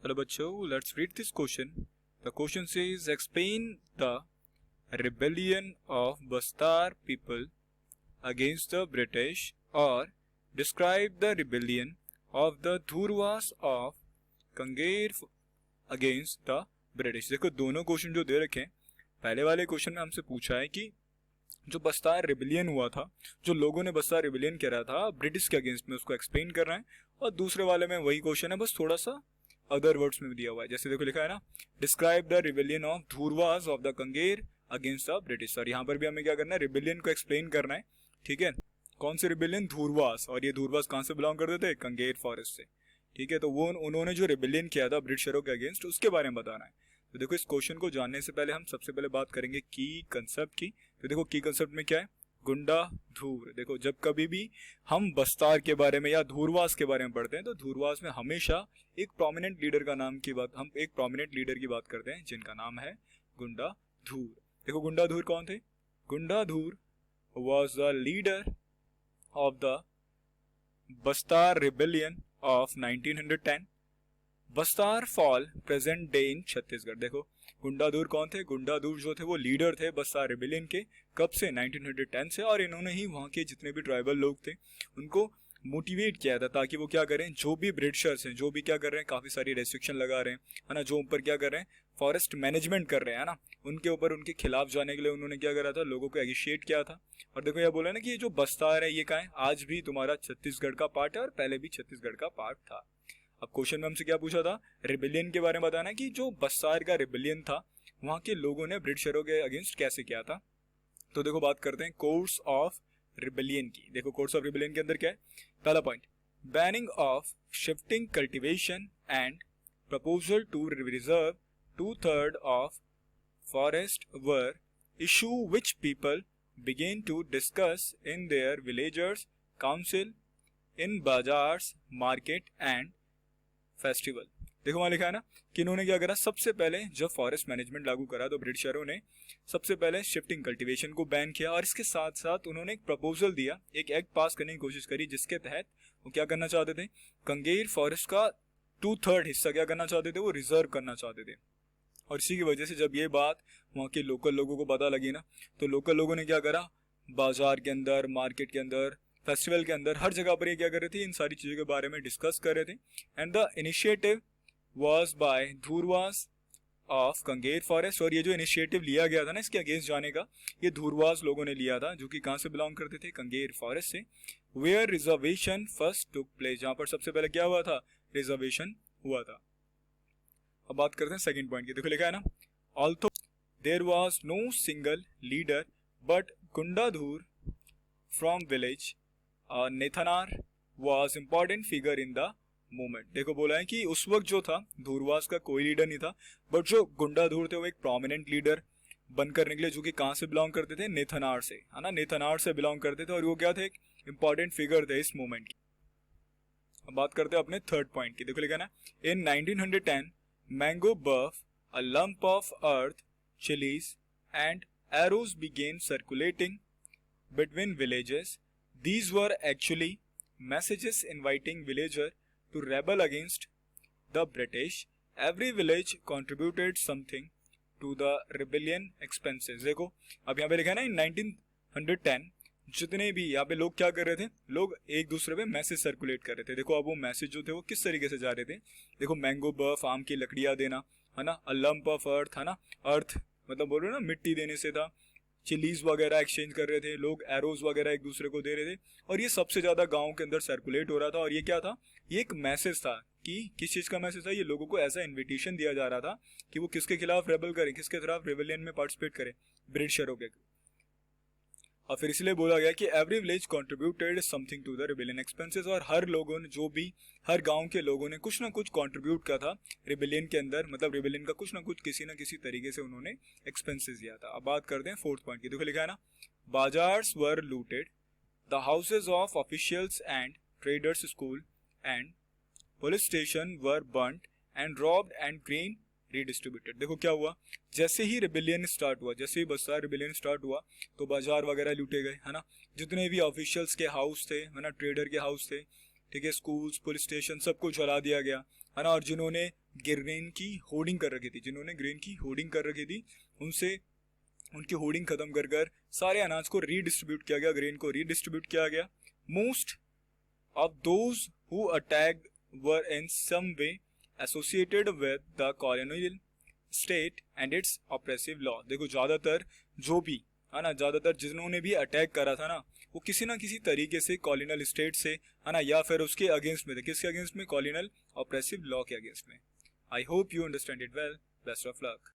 Hello बच्चों, let's read this question. The question says explain the rebellion of Bastar people against the British or describe the rebellion of the Dhurwas of Kangair against the British. देखो दोनों question जो दे रखे हैं, पहले वाले question में हमसे पूछा है कि जो बस्तार रिबेलियन हुआ था, जो लोगों ने बस्तार रिबेलियन करा था ब्रिटिश के अगेंस्ट में, उसको एक्सप्लेन कर रहे हैं. और दूसरे वाले में वही क्वेश्चन है, बस थोड़ा सा अदर वर्ड्स में दिया हुआ है. जैसे देखो लिखा है ना, describe the rebellion of Dhurwas of the Kanger against the British. और यहाँ पर भी हमें क्या करना है, रिबेलियन को एक्सप्लेन करना है. ठीक है, कौन से रिबेलियन? धुरवास. और ये धुरवास कहाँ से बिलोंग करते थे? कंगेर फॉरेस्ट से. ठीक है, तो वो उन्होंने जो रिबेलियन किया था ब्रिटिशरों के अगेंस्ट, उसके बारे में बताना है. तो देखो इस क्वेश्चन को जानने से पहले हम सबसे पहले बात करेंगे की कंसेप्ट की. तो देखो की कंसेप्ट में क्या है, गुंडा धूर. देखो जब कभी भी हम बस्तार के बारे में या धूरवास के बारे में पढ़ते हैं तो धूरवास में हमेशा एक प्रोमिनेंट लीडर का नाम की बात, हम एक प्रोमिनेंट लीडर की बात करते हैं जिनका नाम है गुंडा धूर. देखो गुंडा धूर कौन थे? Gunda Dhur was the leader of the Bastar rebellion of 1910. Bastar fall present day in Chhattisgarh. देखो गुंडाधूर कौन थे? गुंडाधूर जो थे वो लीडर थे बस्तार रिबेलियन के. कब से? 1910 से. और इन्होंने ही वहाँ के जितने भी ट्राइबल लोग थे उनको मोटिवेट किया था ताकि वो क्या करें, जो भी ब्रिटिशर्स हैं, जो भी क्या कर रहे हैं, काफी सारी रेस्ट्रिक्शन लगा रहे हैं, है ना, जो ऊपर क्या कर रहे हैं, फॉरेस्ट मैनेजमेंट कर रहे हैं, है ना, उनके ऊपर उनके खिलाफ जाने के लिए उन्होंने क्या करा था, लोगों को एगिशिएट किया था. और देखो यह बोला ना कि ये जो बस्तार है ये क्या है, आज भी तुम्हारा छत्तीसगढ़ का पार्ट है और पहले भी छत्तीसगढ़ का पार्ट था. अब क्वेश्चन में हमसे क्या पूछा था, रिबेलियन के बारे में बताना कि जो बस्तार का रिबेलियन था वहां के लोगों ने ब्रिटिशरों के अगेंस्ट कैसे किया था. तो देखो बात करते हैं कोर्स ऑफ रिबेलियन की. देखो कोर्स ऑफ रिबेलियन के अंदर क्या है, पहला point, banning of shifting cultivation and proposal to reserve 2/3 of forest were issue which people began to discuss in their villagers council in bazaars market and festival. देखो वहां लिखा है ना कि इन्होंने क्या करा, सबसे पहले जब फॉरेस्ट मैनेजमेंट लागू करा तो ब्रिटिशरों ने सबसे पहले शिफ्टिंग कल्टीवेशन को बैन किया और इसके साथ साथ उन्होंने एक प्रपोजल दिया, एक एक्ट पास करने की कोशिश करी जिसके तहत वो क्या करना चाहते थे, कंगेर फॉरेस्ट का 2/3 हिस्सा क्या करना चाहते थे, वो रिजर्व करना चाहते थे. और इसी की वजह से जब ये बात वहाँ के लोकल लोगों को पता लगी ना, तो लोकल लोगों ने क्या करा, बाजार के अंदर, मार्केट के अंदर, फेस्टिवल के अंदर, हर जगह पर ये क्या कर रहे थे, इन सारी चीजों के बारे में डिस्कस कर रहे थे. And the initiative was by Dhurwas of Kanger forest. और ये जो इनिशिएटिव लिया गया था ना इसके अगेंस्ट जाने का, ये धुरवास लोगों ने लिया था जो कि कहां से बिलोंग करते थे, कंगेर फॉरेस्ट से. Where reservation first took place, जहां पर सबसे पहले क्या हुआ था, रिजर्वेशन हुआ था. अब बात करते हैं सेकंड पॉइंट की. देखो लिखा है ना, although there was no single leader but Gunda Dhur from village Nethanar was important figure in the movement. देखो बोला है कि उस वक्त जो था धुरवास का कोई लीडर नहीं था, बट जो गुंडाधूर थे वो एक प्रोमिनेंट लीडर बनकर निकले जो कि कहां से बिलोंग करते थे, नेथनार से, है ना, नेथनार से बिलोंग करते थे और वो क्या थे, एक इंपॉर्टेंट फिगर थे इस मूवमेंट की. अब बात करते हैं अपने थर्ड पॉइंट की. देखो लिखा ना, in 1910 mango bough a lump of earth chillies and arrows began circulating between villages. These were actually messages inviting villager to rebel against the British. Every village contributed something to the rebellion expenses. देखो अब यहाँ पे लिखा है ना, in 1910 जितने भी यहाँ पे लोग क्या कर रहे थे, लोग एक दूसरे पे मैसेज सर्कुलेट कर रहे थे. देखो अब वो मैसेज जो थे वो किस तरीके से जा रहे थे, देखो मैंगो बफ, आम की लकड़ियां देना, है ना, अ लंप ऑफ अर्थ, है ना, अर्थ मतलब बोल रहे हो ना, मिट्टी देने से था, चिलीज वगैरह एक्सचेंज कर रहे थे लोग, एरोज वगैरह एक दूसरे को दे रहे थे. और ये सबसे ज्यादा गांव के अंदर सर्कुलेट हो रहा था. और ये क्या था, ये एक मैसेज था कि किस चीज का मैसेज था, ये लोगों को ऐसा इनविटेशन दिया जा रहा था कि वो किसके खिलाफ रेबल करें, किसके खिलाफ रेबेलियन में पार्टिसिपेट करें, ब्रिटिशरों के. और फिर इसलिए बोला गया कि every village contributed something to the rebellion expenses. और हर लोगों ने, जो भी हर गांव के लोगों ने कुछ ना कुछ कंट्रीब्यूट किया था रिबेलियन के अंदर, मतलब रिबेलियन का कुछ ना कुछ किसी ना किसी तरीके से उन्होंने एक्सपेंसेस दिया था. अब बात करते हैं फोर्थ पॉइंट की. देखो लिखा है ना, bazaars were looted, the houses of officials and traders school and police station were burned and robbed and grain redistributed. देखो क्या हुआ, जैसे ही रिबेलियन स्टार्ट हुआ, जैसे ही बस्तार रिबेलियन स्टार्ट हुआ तो बाजार वगैरह लूटे गए, है ना, जितने भी ऑफिशियल्स के हाउस थे, है ना, ट्रेडर के हाउस थे, ठीक है, स्कूल्स, पुलिस स्टेशन सबको जला दिया गया, है ना। और जिन्होंने ग्रेन की होर्डिंग कर रखी थी, उनसे उनकी होर्डिंग खत्म कर कर सारे अनाज को रीडिस्ट्रीब्यूट किया गया, ग्रेन को रीडिस्ट्रीब्यूट किया गया। Most of those who attacked were in some way associated with the colonial state and its oppressive law. देखो ज्यादातर जो भी, है ना, ज्यादातर जिन्होंने भी अटैक करा था ना, वो किसी ना किसी तरीके से कॉलोनियल स्टेट से, है ना, या फिर उसके अगेंस्ट में थे। किसके अगेंस्ट में? कॉलोनियल ऑप्रेसिव लॉ के अगेंस्ट में। I hope you understand it well. Best of luck.